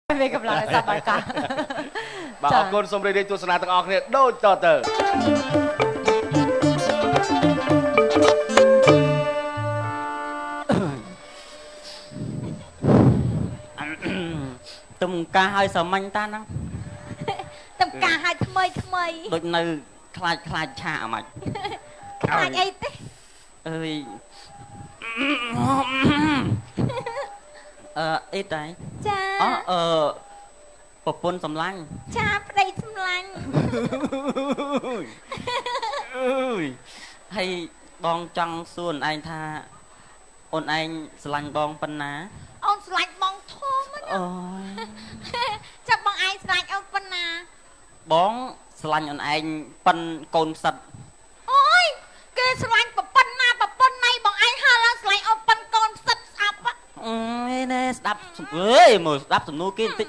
เป็นกำลังในสัปดาห์การบ่าวคนสมเด็จตัวสนาต่างออกเนี่ยโดนต่อเติมตุ่มกาให้สมัญตานังตุ่มกาให้ทำไมโดยในคลายชามาคลายไอ้เต้เอ้ยไอ้ใจจ้าปะปนสำลังจ้าไปสำลังให้บองจังส่วนไอ้ท่าอนไอ้สลังบองปัญนาអូនស្លាច់បងធំអូយចាប់បងឯងស្លាច់អូនប៉ុណ្ណាបងស្លាញ់អូនឯងប៉ិនកូនផ្សិតអូយគេស្លាញ់ប៉ុណ្ណាណៃបងឯងហើឡើងស្លាញ់អូនប៉ិនកូនផ្សិតស្អប់ណែស្ដាប់អើយមើលស្ដាប់សំណួរគេបន្តិច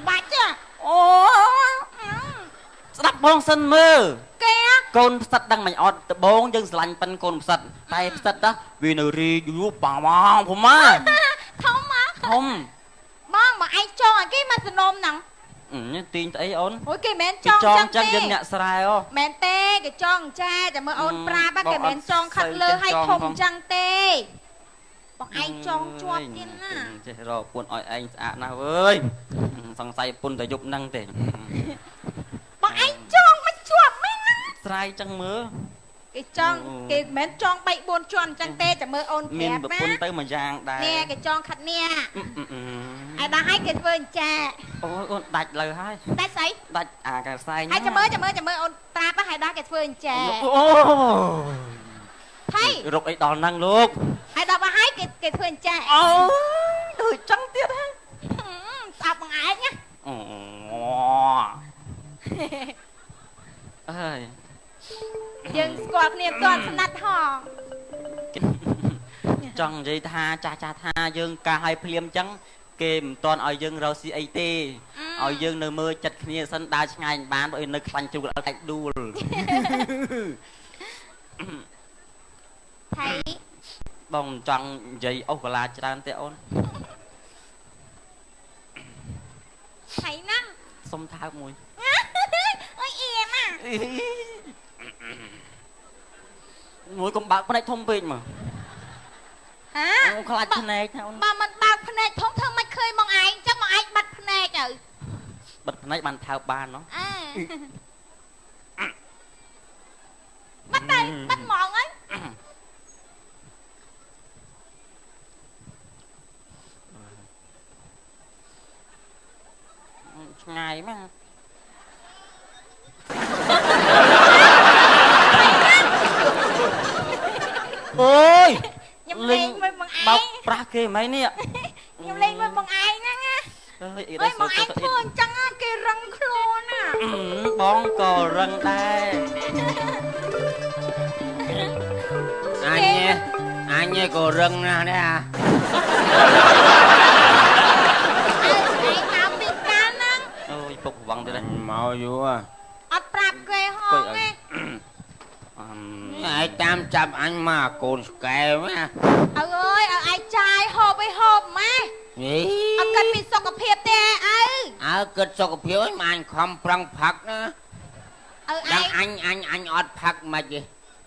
បាច់ចាអូស្ដាប់បងសិនមើលគេកូនផ្សិតដឹងមិនអត់ដបងយើងស្លាញ់ប៉ិនកូនផ្សិតតែផ្សិតណាវានៅរីយូរប៉ាមកព្រមធំមកធំបងឯងចងឲ្យគេមកសនំហ្នឹងទីងស្អីអូនអូយគេមិនចងចឹងយើងអ្នកស្រែអូមែនទេគេចងចែតែមើលអូនប្រាប់គេមិនចងខាត់លើឲ្យធំចឹងទេបងឯងចងជាប់ទៀតណាចេះរកពួនឲ្យឯងស្អាតណាស់អើយសង្ស័យពុនតែយប់ហ្នឹងទេបងឯងចងមិនជាប់មែនណាស្រ័យចឹងមើលគេចងគេមិនចង3 4ជាន់ចឹងទេតែមើលអូនប្រាប់ណាមានប្រពន្ធទៅមួយយ៉ាងដែរនេះគេចងខាត់នេះឯដល់ឲ្យគេធ្វើអញ្ចាអូនដាច់លើហើយដាច់ស្អីដាច់អាកែផ្សែងហើយចាំមើលអូនត្រាបហើយដល់គេធ្វើអញ្ចាអូហើយរុកអីដល់ហ្នឹងលោកហើយដល់មកហើយគេធ្វើអញ្ចាអូដូចចឹងទៀតហ៎ស្អាប់បងឯងណាអូអើយយើងស្គាល់គ្នាមិនទាន់ស្និទ្ធហងចង់និយាយថាចាស់ថាយើងការឲ្យភ្លាមចឹងគេមិនទាន់ឲ្យយើងរកស៊ីអីទេឲ្យយើងនៅមើលចិត្តគ្នាសិនដើរឆ្ងាយបានបើនៅខ្លាញ់ជ្រូកអត់កាច់ដួលថៃបងចង់និយាយអូសកាឡាច្រើនទេអូនថៃណាសុំថើបមួយអើយអៀមណាមួយកុំបើកភ្នែកធំពេកមើលអូខ្លាចភ្នែកអូនបើមិនបើកភ្នែកធំធ្វើមិនឃើញមកឯងចឹងមកឯងបាត់ភ្នែកទៅបិទភ្នែកបានថើបបានណោះបាត់ទៅបាត់ហ្មងអីឆ្ងាយមកអូយខ្ញុំលេងមើលបងឯងបោកប្រាស់គេមិននេះខ្ញុំលេងមើលបងឯងហ្នឹងណាអើយអីដែរបងឯងធ្វើអញ្ចឹងគេរឹងខ្លួនណាបងក៏រឹងដែរអញក៏រឹងណាស់ដែរឯងមកពីកាលហ្នឹងអូយពុកវងទៅមកយូរអត់ប្រាប់គេហងទេឯងតាមចាប់អញមកកូនស្កែវណាអើយឲ្យឯងចាយហូបឲ្យហូបម៉ែអត់គិតពីសុខភាពទេអើគិតសុខភាពឲ្យម៉ាញខំប្រឹងផឹកណាដឹងអញអត់ផឹកមិនទេ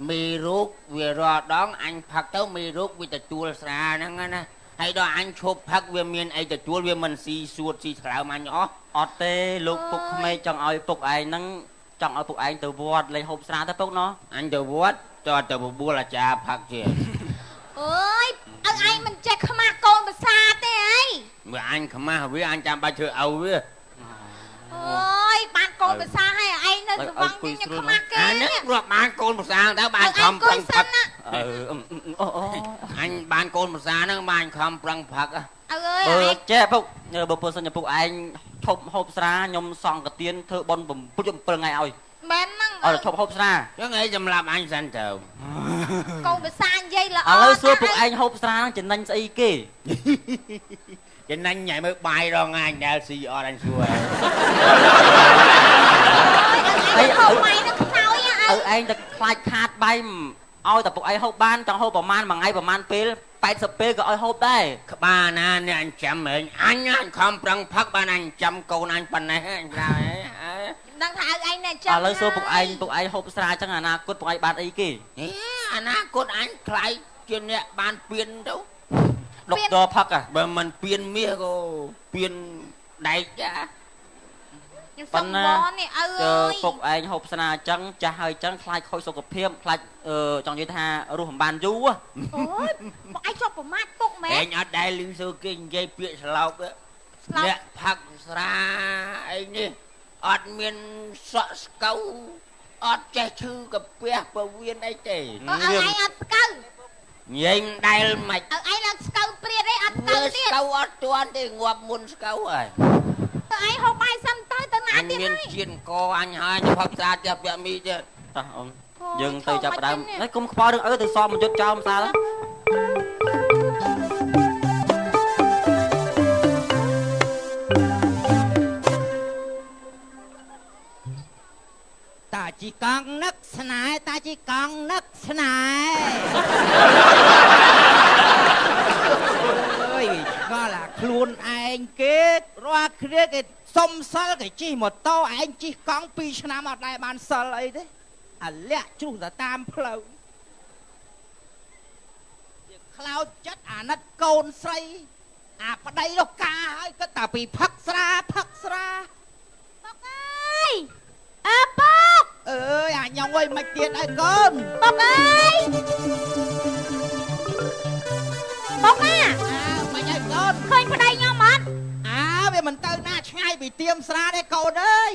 មីរូបវារាល់ដងអញផឹកទៅមីរូបវាទទួលស្រាហ្នឹងណាហើយដល់អញឈប់ផឹកវាមានអីទទួលវាមិនស៊ីសួតស៊ីឆ្លើមអញអត់ទេលោកពុកក្មេកចង់ឲ្យពុកឯងហ្នឹងចង់ឲ្យពុកឯងទៅវត្តលេងហូបស្រាទៅពុកណោះអញទៅវត្តទៅបបួលអាចារ្យផឹកជាអើយឲ្យឯងមិនចេះខ្មាស់កូនភាសាទេអីមើលអញខ្មាស់វាអញចាំបាច់ធ្វើឲ្យវាអើយបានកូនភាសាឲ្យឯងនៅស្វងនេះខ្មាស់គេនេះរាប់បានកូនភាសាទៅបានខំប្រឹងផឹកអញបានកូនភាសាហ្នឹងបានខំប្រឹងផឹកអើយចេះពុកបើពុកសិនពុកឯងឈប់ហូបស្រាខ្ញុំសង្កទានធ្វើបន់ពុជ7ថ្ងៃឲ្យមែនហ្នឹងអត់ឈប់ហូបស្រាចឹងឯងសម្រាប់អញសិនទៅកូនភាសានិយាយល្អឥឡូវសួរពុកឯងហូបស្រាហ្នឹងចំណេញស្អីគេចំណេញញ៉ៃមើលបាយរងអញដែលស៊ីអត់អញសួរអើយហូបបាយនឹងខ្សោយឯងទៅខ្លាចខាតបាយឲ្យតែពុកឯងហូបបានចង់ហូបប្រមាណមួយថ្ងៃប្រមាណពេល 80 ពេលក៏ឲ្យហូបដែរ ក្បាលណានេះអញចាំមែនអញខំប្រឹងផឹកបានអញចាំកូនអញប៉ុណ្ណេះអញក្រៅហ៎ ដឹងថាឲ្យឯងណែចាំ ឥឡូវសួរពុកឯងហូបស្រាចឹងអនាគតពុកឯងបានអីគេ អនាគតអញខ្លាយជាអ្នកបានពៀនទៅ ដុកទ័រផឹក បើមិនពៀនមាសក៏ពៀនដែកចា ខ្ញុំសុំបងនេះឪអើយ ពុកឯងហូបស្រាចឹងចាស់ហើយចឹងខ្លាចខូចសុខភាពខ្លាចចង់និយាយថារស់មិនបានយូរ អូយបងឯងជាប់ប្រមាថពុកមែន ឯងអត់ដែលលឺសូរគេនិយាយពាក្យស្លោកអ្នកផឹកស្រាអីនេះអត់មានសក់ស្កៅអត់ចេះឈឺកាពះពវៀនអីទេ អូឪឯងអត់ស្កៅ ញែងដែលមិន ឪឯងឡើងស្កៅព្រាតអីអត់ស្កៅ វា ទៀត ស្កៅអត់ទាន់ទេងាប់មុនស្កៅហើយ ឪឯងហូបបាយសិនទៅណា អញ ទៀត មាន ហើយ ជាតិកអញហើយផឹកស្រាចាប់ពាក់មីទៀត តោះអូនយើងទៅចាប់ដើមហើយកុំខ្វល់រឿងទៅសមមួយយុទ្ធចោលមិនសាល តាជីកងនឹកស្នេហ៍តាជីកងនឹកស្នេហ៍អើយក៏ឡាខ្លួនឯងគេរាល់គ្នាគេសុំសិលគេជិះម៉ូតូឯងជិះកង់2ឆ្នាំអត់ដែលបានសិលអីទេអាលាក់ជ្រុះទៅតាមផ្លូវខ្លោចចិត្តអាណិតកូនស្រីអាប្តីរកការហើយក៏តែពីផឹកស្រាពុកអើយអើពុក អើយអាញ៉ុងអើយមិនទៀតហើយកូន ពុកអើយពុកណា មិនហើយកូន ឃើញប្តីខ្ញុំអត់ វាមិនទៅណាឆ្ងាយពីទៀមស្រាទេកូនអើយ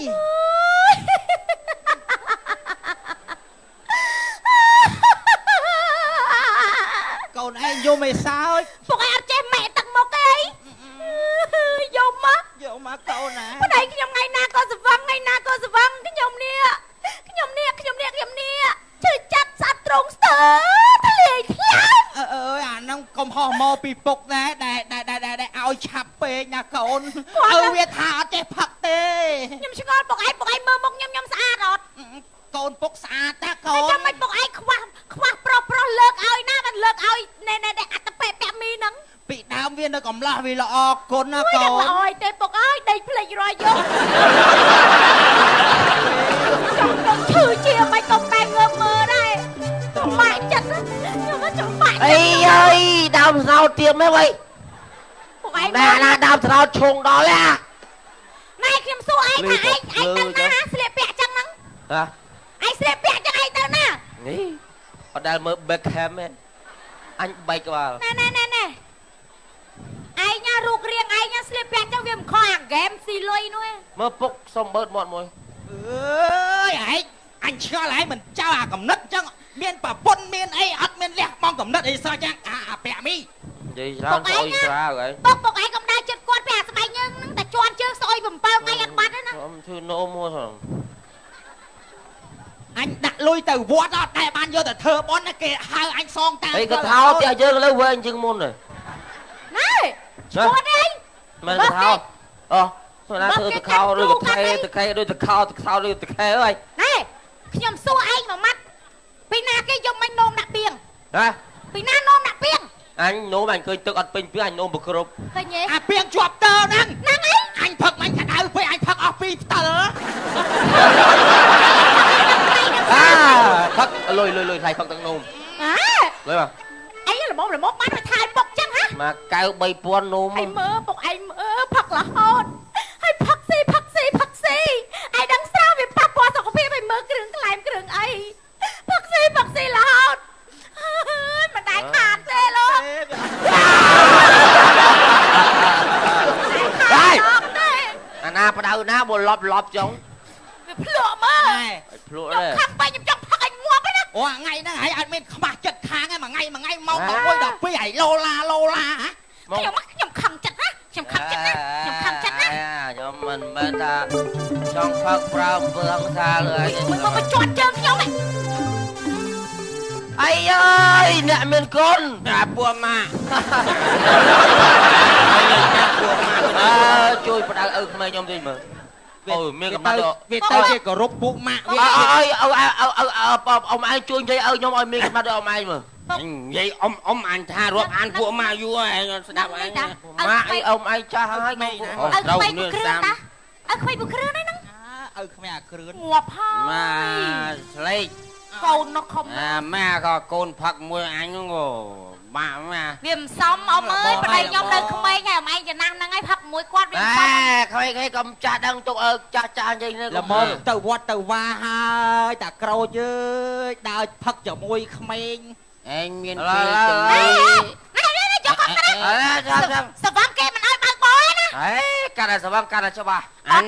កូនឯងយំឯសើច ពុកឯងអត់ចេះម៉ែទឹកមុខអីយំមក យកមកកូនណា ប្តីខ្ញុំថ្ងៃណាក៏ស្វឹងថ្ងៃណាក៏ស្វឹងខ្ញុំនេះជឿចាប់សាត់ត្រង់ស្ទើធ្លាយខ្លាំង អើយអាហ្នឹងកុំហោះមកពីពុកដែរដែលឲ្យឆាប់ពេកណាកូនវាថាអត់ចេះផឹកទេ ខ្ញុំឆ្ងល់ពុកឯងមើលមុខខ្ញុំស្អាតអត់ កូនពុកស្អាតតាកូ តែ ន ចាំមិនពុកឯងខ្វះប្រុសលើកឲ្យណាបានលើកឲ្យណែអត្តពេពាក់មីហ្នឹង ពីដើមវានៅកំឡោះវាល្អគុណណាកូ អូ ន យអើយទេពុកអើយដេកភ្លេចរយយកចង់នឹងឈឺជាមិនក៏តែងើបមើលដែរចំបាក់ចិត្តខ្ញុំក៏ចំបាក់ អីអើយដើមស្រោតទៀតមែនវ៉ៃ ពុកឯង ណាដើមស្រោតឈងដល់ហ៎ ណែខ្ញុំសួរឯងថាឯងទៅណាស្លៀកពាក់ចឹងហ្នឹង ហ៎ ឯងស្លៀកពាក់ចឹងឯងទៅណា នេះអត់ដែលមើល Beckham ទេអញបែកក្បាល ណែឯងណារូបរាងឯងស្លៀកពាក់ចឹងវាមិនខុសអាហ្គេមស៊ីលុយនោះទេ មើលពុកសុំបើកមាត់មួយ អើយឯងអញឆ្ងល់ឯងមិនចោលអាកំណត់ចឹងមានប្រពន្ធមានអីអត់មានលះបងកំណត់អីសោះចឹងអាពាក់មី និយាយច្រើនស្អុយស្រាវហើយ ពុកឯងកុំដើរចិត្តគាត់ពីអាស្បែកយើងហ្នឹងតែជន់ជើងស្អុយ7ថ្ងៃអត់បាត់ទេណា ខ្ញុំធ្វើនោមមកហ្នឹង អញដាក់លុយទៅវត្តអត់តែបានយកទៅធ្វើបន់គេហៅអញសងតាម អីក៏ថោទៀតយើងលើវែងជាងមុន ណែឈួតអី មែនថោអូស្នាធ្វើតខោឬតខេដូចតខោឬតខេអើយ ណែខ្ញុំសួរឯងមួយម៉ាត់ពីណាគេយកមិញនោមដាក់ពីង ហ៎ ពីណានោមដាក់ពីង អញនោមអញឃើញទឹកអត់ពេញពីអញនោមប្រគ្រប់ ឃើញទេ អាពីងជាប់តើហ្នឹង ហ្នឹងអី អញផឹកមិនក្តៅពេកអញផឹកអស់ពីរផ្ទិល ផឹកលុយថ្លៃផឹកទឹកនោម អើ លុយមក អីល្មមបានទៅថៃពុកចឹងហ៎ មកកៅ3000នោម ឯងមើលពុកឯងមើលផឹករហូតហើយផឹកស៊ីឯងដឹងស្រាវាប៉ះពាល់សុខភាពឲ្យមើលគ្រឿងក្លែមគ្រឿងអីផឹកស៊ីរហូតមិនដែលខាតទេលោក ហើយអាណាបដៅណាបលប់ចុង វាភ្លក់មើល ណែ ភ្លក់ ខ្ញុំ ទេ ខំបែកខ្ញុំចង់ផឹកឲ្យងាប់ហ្នឹងណា អូថ្ងៃហ្នឹងហើយអត់មានខ្មាស់ចិត្តខាងឯងមួយថ្ងៃមកដល់1ដល់2ហើយឡូឡាហ៎ ខ្ញុំខឹងចិត្តណាខ្ញុំខឹងចិត្តណា ខ្ញុំមិនមែនថាចង់ផឹកប្រើអំពើហិង្សាលើអី មកជាប់ជើងខ្ញុំឯង អីអើយអ្នកមានកូនអាពួកម៉ាជួយបដៅឪក្មេងខ្ញុំតិចមើលអូយមានកំណត់ វាទៅជាគោរពពួកម៉ាក់វា អើយអ៊ំឯងជួយនិយាយឪខ្ញុំឲ្យមានកំណត់ឲ្យអ៊ំឯងមើល និយាយអ៊ំអញថារាប់អានពួកម៉ាយូឯងស្ដាប់អញម៉ាអីអ៊ំអីចាស់ហើយខ្ញុំ ឲ្យក្មេងពុកគ្រឿងតាឲ្យក្មេងពុកគ្រឿងហ្នឹង ឲ្យក្មេងអាគ្រឿន ងាប់ហើយ ម៉ាស្លេក កូននោះខំ ម៉ាក៏កូនផឹកមួយអញហ្នឹងបាក់ម៉ា វាមិនសមអ៊ំអើយប្តីខ្ញុំនៅក្មេងហើយអ៊ំឯងចំណាស់ហ្នឹងហើយផឹកមួយគាត់វាមិនសម ក្មេងៗកុំចាស់ដឹងទុកអើចាស់ចាស់និយាយនេះ ល្មមទៅវត្តទៅវាហើយតាក្រូចអើយដើរផឹកជាមួយក្មេង ឯងមានពេលចំណី យកគាត់ទៅសវងគេមិនឲ្យបើកបោណា អេកាត់តែសវងកាត់តែច្បាស់អា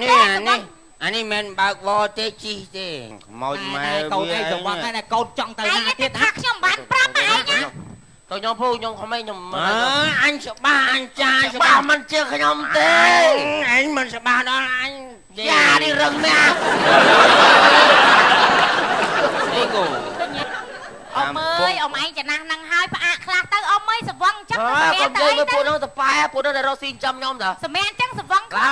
នេះមិនបើកវទេជីទេខ្មោចម៉ែ កូនឯងសវងឯងកូនចង់ទៅណាទៀត ថាខ្ញុំបានប្រាប់ឯងណា ទៅខ្ញុំពូខ្ញុំក្មេងខ្ញុំអញច្បាស់អញចាច្បាស់មិនជឿខ្ញុំទេអញមិនច្បាស់ដល់អញយ៉ានេះរឹងណាស់នេះគូ អ៊ំអើយអ៊ំឯងចំណាស់ហ្នឹងហើយផ្អាកខ្លះទៅអ៊ំអើយសវងចឹង កុំនិយាយទៅពួកនោះទៅប៉ែពួកនោះតែរកស៊ីចាំខ្ញុំតើ សម្មានចឹងសវងខ្លះ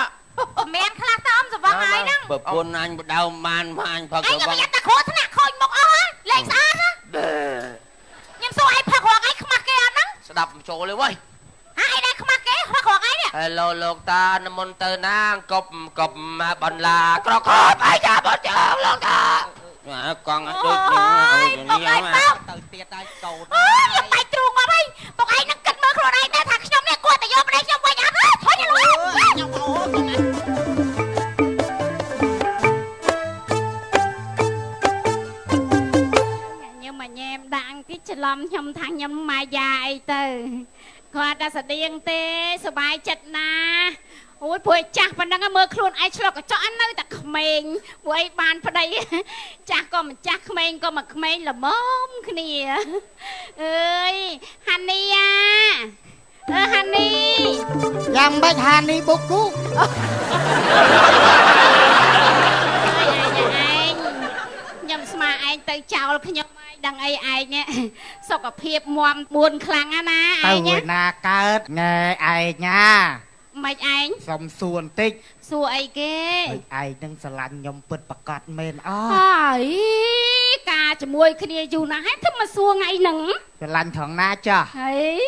សម្មានខ្លះទៅអ៊ំសវងហើយហ្នឹង ប្រពន្ធអញបដៅបានមកអញផឹក ឯង សវ ប្រ ង យ័ត្នតែខួរថ្នាក់ខូចមុខអស់លេងស្អាតណាខ្ញុំសួរឯងផឹករកឯងខ្មាស់គេអត់ហ្នឹង ស្ដាប់ចូលលេវ៉ៃ ហ่าឯងដែរខ្មាស់គេផឹករកឯងនេះ ហេឡូលោកតានមុនទៅណាកប់បន្លាក្រកបអាយ៉ាបត់ចោលលោកតាកង់អត់ដូចនេះ ទៅទៀតហើយកូន អូយខ្ញុំបាច់ទ្រូងអត់ហើយពុកឯងនឹងគិតមើលខ្លួនឯងដែរថាខ្ញុំនេះគួរតែយកប្តីខ្ញុំវិញអត់ទេថយទៅលោក ខ្ញុំអូកូនឯង ខ្ញុំមកញ៉ែមដាក់តិចច្រឡំខ្ញុំថាខ្ញុំម៉ាយ៉ាអីទៅគាត់តែស្តៀងទេសบายចិត្តណាអូយព្រោះចាស់ប៉ុណ្ណឹងមើលខ្លួនឯងឆ្លុកកញ្ចក់នៅតែក្មេងព្រោះឯងបានប្តីចាស់ក៏មិនចាស់ក្មេងក៏មិនក្មេងល្មមគ្នាអើយហានីហានី យ៉ាងម៉េចហានីបុកគូ ខ្ញុំស្មាឯងទៅចោលខ្ញុំហើយដឹងអីឯងនេះសុខភាពមាំមួនខ្លាំងណាឯង ទៅណាកើតណែឯងណា មិនឯង សុំសួរបន្តិច សួរអីគេ ឯងនឹងស្រឡាញ់ខ្ញុំពិតប្រកបមែនអ ហើយការជាមួយគ្នាយូរណាស់ហើយធ្វើមកសួរថ្ងៃហ្នឹង ស្រឡាញ់ត្រង់ណាចាស់ ហើយ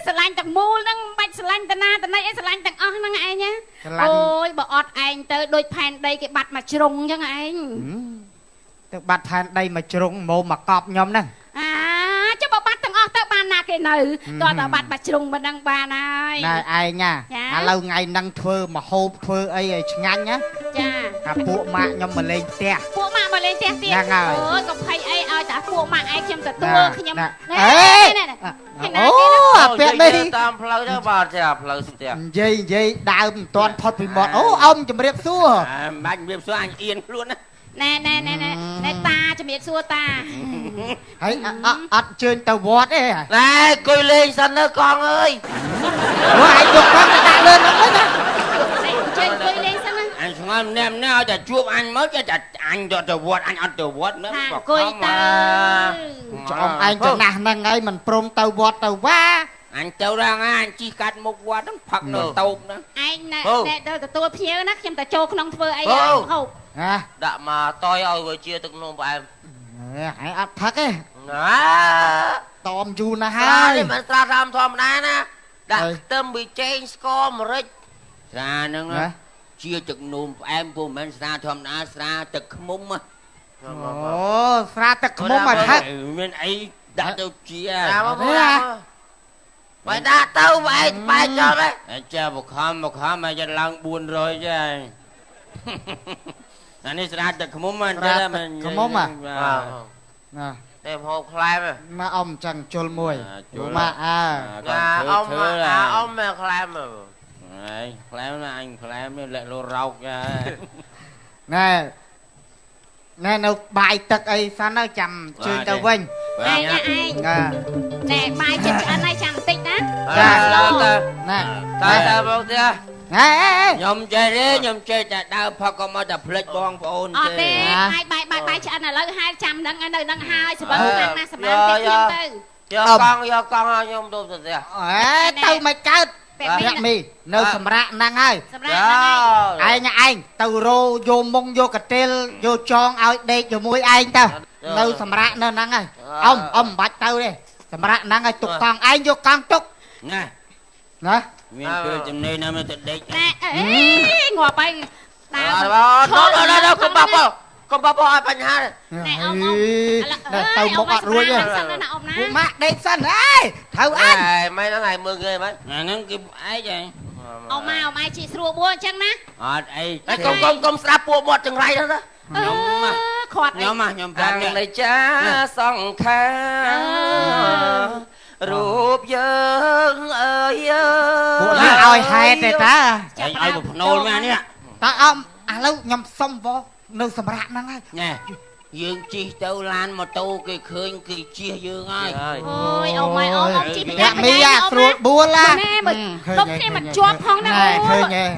ស្រឡាញ់ទាំងមូលហ្នឹងមិនបាច់ស្រឡាញ់តាណាតាណីអីស្រឡាញ់ទាំងអស់ហ្នឹងឯងណា ស្រឡាញ់ អូយបើអត់ឯងទៅដូចផែនដីគេបាត់មកជ្រុងអញ្ចឹងឯង ទៅបាត់ផែនដីមកជ្រុងមកមកកប់ខ្ញុំហ្នឹង អាចុះបើបាត់ទាំងអស់ទៅបានណាគេនៅតើតើបាត់មកជ្រុងមិនដឹងបានហើយ ណែឯងណា ចា ឥឡូវថ្ងៃហ្នឹងធ្វើមហូបធ្វើអីឲ្យឆ្ងាញ់ណា ចា ថាពួកម៉ាក់ខ្ញុំមកលេងផ្ទះ ពួកម៉ាក់មកលេងផ្ទះទៀត ហ្នឹងហើយ អូយក៏ភ័យអីឲ្យតែពួកម៉ាក់ឯងខ្ញុំទទួលខ្ញុំ ណែ ណែ អេ ណែ អូអាពាក់នេះ តាមផ្លូវទៅបាទចាផ្លូវស្ទះ និយាយដើមមិនទាន់ផុតពីមាត់អូអ៊ំជំរាបសួរ មិនបាច់រៀបសួរអញអៀនខ្លួនណា ណែតាជំរាបសួរតា ហើយអត់ជើញទៅវត្តទេ ណែគួយលេងសិនទៅកងអើយ ព្រោះឯងយកកង់ទៅដាក់លើនោះវិញណា ណែជើញអង្គុយលេងសិនណា អញស្ងល់ម្នាក់ឲ្យតែជួបអញមកតែអញទៅវត្តអញអត់ទៅវត្តណា ថាអង្គុយទៅ ចំឯងចំណាស់ហ្នឹងហើយមិនព្រមទៅវត្តទៅវ៉ា អញទៅរងអញជីកាត់មុខវត្តហ្នឹងផឹកនៅតូបហ្នឹង ឯងណែទៅទទួលភ្ញៀវណាខ្ញុំទៅចូលក្នុងធ្វើអីហូប ណា ដាក់មកតយឲ្យវាជាទឹកនំផ្អែម ហើយអត់ផឹកទេ ណា តមយូរណាស់ហើ ហើយ យ មិនស្រាតាមធម្មតាណាដាក់ខ្ទឹមប៊ីចេងស្ករម្រេចស្រាហ្នឹងជាទឹកនំផ្អែមពុំមែនស្រាធម្មតាស្រាទឹកខ្មុំ អូស្រាទឹកខ្មុំមកផឹក មានអីដាក់ទៅជា មក បើដាក់ទៅបែកបែកចោលហ្នឹងចាបខំមកយកឡើង400ចាអានេះស្រាទឹកខ្មុំមែនទេមែន ខ្មុំណា តែហូបខ្លែម មកអ៊ំចឹងជុលមួយមកអើ អ៊ំមកខ្លែមហើយខ្លែមណាអញខ្លែមនេះលាក់លោរោកចា ណែនៅបាយទឹកអីសិនទៅចាំជើញទៅវិញ ឯងណែបាយចិត្តឆ្អិនហើយចាំបន្តិចណា ចាទៅ ណែ ទៅបងទៀត ហេ ខ្ញុំចេះទេខ្ញុំចេះតែដើរផឹកក៏មកតែផ្លិចបងប្អូន អត់ទេហើយបាយឆ្អិនឥឡូវហើយចាំដឹងនៅនឹងហើយសម្រាប់ខាងណាសម្រាប់ទៀតខ្ញុំទៅ យកកង់ខ្ញុំទៅទៅផ្ទះ ទៅមិនកើតប្រាក់មីនៅសម្រាប់ហ្នឹងហើយ សម្រាប់ហ្នឹងហើយ ឯងទៅរោយកមុងយកកតិលយកចងឲ្យដេកជាមួយឯងទៅនៅសម្រាប់នៅហ្នឹងហើយអ៊ំមិនបាច់ទៅទេ សម្រាប់ហ្នឹងឲ្យទុកកង់ឯងយកកង់ទុក ណា ណា មានពេលចំណេញណាស់ទៅដេក ណែអេងាប់ហើយដើរ ដល់កុំបបឲ្យបញ្ហា ណែអ៊ំទៅមុខអត់រួចទេសិនណាអ៊ំណា ពួកម៉ាក់ដេកសិនអើយត្រូវអញ មិនហ្នឹងឯងមើលគេមិនហ្នឹងគេឯងហ្នឹង អ៊ំម៉ែជីស្រួលបួនអញ្ចឹងណា អត់អីកុំស្ដាប់ពួកមាត់ចង្រៃហ្នឹងណា ខាត់ ខ្ញុំប្រាប់នៃចាសង្ខារូបយើងអើយ ពួកណាឲ្យហេតុទេតា ចាញ់ឲ្យបំភ្នូលមកនេះ តើអ៊ំឥឡូវខ្ញុំសុំវនៅសម្រាប់ហ្នឹងហើយ ណែយើងជិះទៅឡានម៉ូតូគេឃើញគេជិះយើងហើយ អូយអ៊ំម៉ែអ៊ំជីពី អ្នកមីអាស្រួលបួលឡា ណែមើលដុំគ្នាមិនជាប់ផងណាហើយ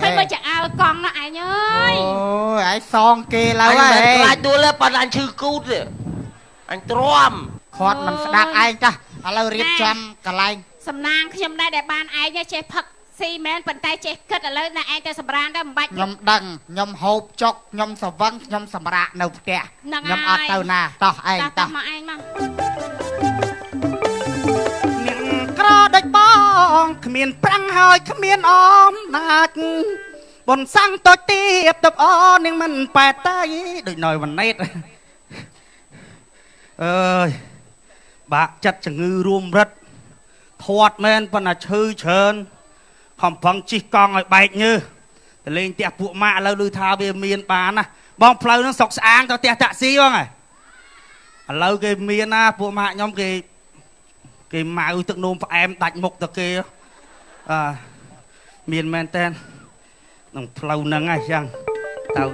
មើលចាអាលកង់ណាឯងអើយ អូយឯងសងគេឡើយ អញ ហ៎ មិនខ្លាចដួលទេប៉ុន្តែអញឈឺគូតទេអញទ្រាំ ខាត់មិនស្ដាប់ឯងចាឥឡូវរៀបចំកន្លែង សំណាងខ្ញុំដែរដែលបានឯងចេះផឹកស៊ីមែនប៉ុន្តែចេះគិតឥឡូវណាឯងទៅសម្រានទៅមិនបាច់ ខ្ញុំដឹងខ្ញុំហូបចុកខ្ញុំស្វឹងខ្ញុំសម្រាកនៅផ្ទះខ្ញុំអត់ទៅណាតោះឯងតោះ មកឯងមក មានក្រដូចបងគ្មានប្រាំងហើយគ្មានអមណាច់បុនសាំងតូចទៀបទៅអនឹងមិនប៉ែតតែដូចណយវណេតអើយបាក់ចិត្តជំងឺរួមរិទ្ធធាត់មែនប៉ុន្តែឈឺច្រើនខំប្រឹងជិះកង់ឲ្យបែកញើសទៅលេងផ្ទះពួកម៉ាក់ឥឡូវឮថាវាមានបានណាបងផ្លូវហ្នឹងសុកស្អាងទៅផ្ទះតាក់ស៊ីបងឥឡូវគេមានណាពួកម៉ាក់ខ្ញុំគេម៉ៅទឹកនោមផ្អែមដាច់មុខទៅគេមានមែនតើក្នុងផ្លូវហ្នឹងហ៎ចឹងទៅ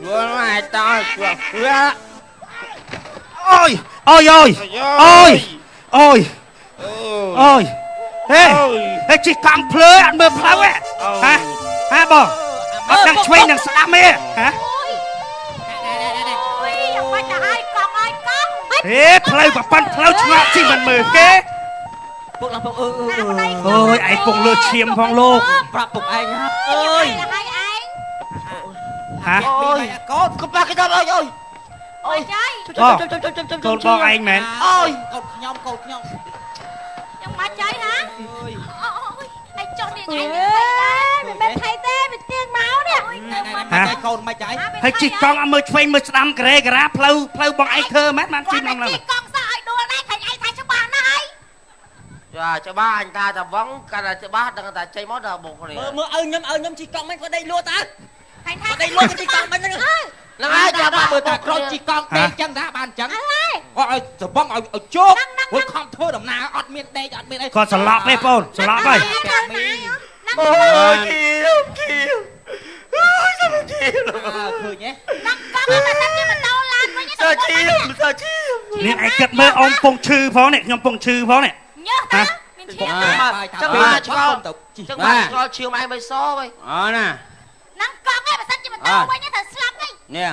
ជួលមកតើជួលអូយអូយអូយអូយអូយអូយហេហេជិះកង់ភ្លើអត់មើលផ្លូវហ៎ហ៎បងអត់ដឹងឆ្វេងនឹងស្ដាប់ទេហ៎ អូយយ៉ាងម៉េចទៅហើយកង់ហើយកង់ ហេផ្លូវប្រព័ន្ធផ្លូវឆ្ងល់ជីមិនមើលគេ ពុកឡើងពុកអូយឯងពងលើឈាមផងលោក ប្រាប់ពុកឯងហ่ะ អើយហើយឯង ហ៎ អូយកូនកុំបាក់គេទៅអើយអូយ អូយចៃ កូនបងឯងមែន អូយក ូនខ្ញុំយ៉ាងម៉េចចៃហ៎អូយឯងចង់នេះឯងមិនមែនថៃទេមិនទៀងមកនេះ ហ៎កូនមិនចៃហើយជិះកង់អត់មើលឆ្វេងមើលស្ដាំការ៉េការ៉ាផ្លូវបងឯងធ្វើមែនបានជិះក្នុងហ្នឹង ជិះកង់សោះឲ្យដួលដែរឃើញឯងថាច្បាស់ណាស់ហើយ ចាច្បាស់អញថាតែវងកាន់តែច្បាស់ដឹងតែចេញមកដល់បុកគ្នា មើលឲ្យខ្ញុំជីកង់មិនក៏ដេកលក់តើ ឃើញថា ដេកលក់ជីកង់មិនហ្នឹង ហ្នឹងហើយចាំមើលតែក្រោយជីកង់ ដេក ចឹងថាបានចឹង អើយ គាត់ឲ្យសបងឲ្យជោគគាត់ខំធ្វើដំណើរអត់មានដេកអត់មានអី គាត់ស្លាប់ទេបងស្លាប់ហើយ អូយគៀវអូយចាំគៀវ ឃើញទេ ណាក់កង់តែតែគេមិនដោឡានវិញទេ សាជីនេះឯងគិតមើលអ៊ំពងឈឺផងនេះខ្ញុំពងឈឺផងនេះ ញើសតាមានឈាមណា ចឹងបានឆ្កល់ចឹងបានឆ្កល់ឈាមឯងមិនសវិញអូណា ណាំកង់ឯងបើសិនជាមិនដោវិញទៅស្លាប់វិញ នេះ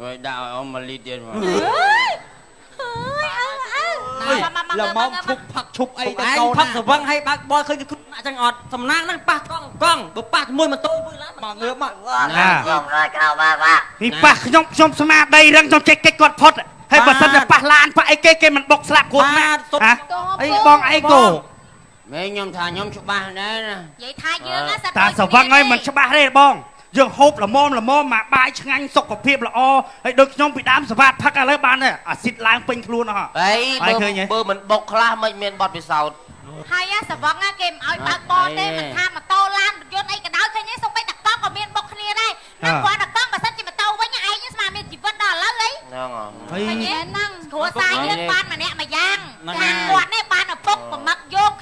វិញដាក់ឲ្យអ៊ំមកលីទៀតមក អើយល្មមឈប់ផឹកឈប់អី ឯងផឹកសវឹងឲ្យបើកបលឃើញគេគ្រូអញ្ចឹងអត់សំណាងហ្នឹងប៉ះកង់បើប៉ះជាមួយម៉ូតូមួយឡានមកងើបមក ណាខ្ញុំរកកៅបាបា នេះប៉ះខ្ញុំស្មារតីរឹងខ្ញុំចេះកិច្ចគាត់ផុតហើយបើសិនតែប៉ះឡានប៉ះអីគេមិនបុកស្លាប់គាត់ណាអីបងឯងគោ មែនខ្ញុំថាខ្ញុំច្បាស់ដែរណា និយាយថាយើងណាសិត តាសវឹងហើយមិនច្បាស់ទេបងយើងហូបល្មមមកបាយឆ្ងាញ់សុខភាពល្អហើយដូចខ្ញុំពីដើមសវ៉ាតផឹកឥឡូវបានអាស៊ីតឡើងពេញខ្លួនអស់ អីបើមិនបុកខ្លះមិនមានបត់ពិសោធន៍ ហើយសវឹងគេមិនឲ្យបើកបលទេមិនថាម៉ូតូឡានរថយន្តអីក៏ដោយឃើញទេសូម្បីតែកង់ក៏មានបុកគ្នាដែរណាគាត់តែកង់បើសិនជាម៉ូតូវិញឯងស្មានមានជីវិតដល់ឥឡូវអី ហ្នឹង ហើយ ហ្នឹងគ្រួសារយើងបានម្នាក់មួយយ៉ាងខាងគាត់នេះបានឪពុកប្រមឹកយោង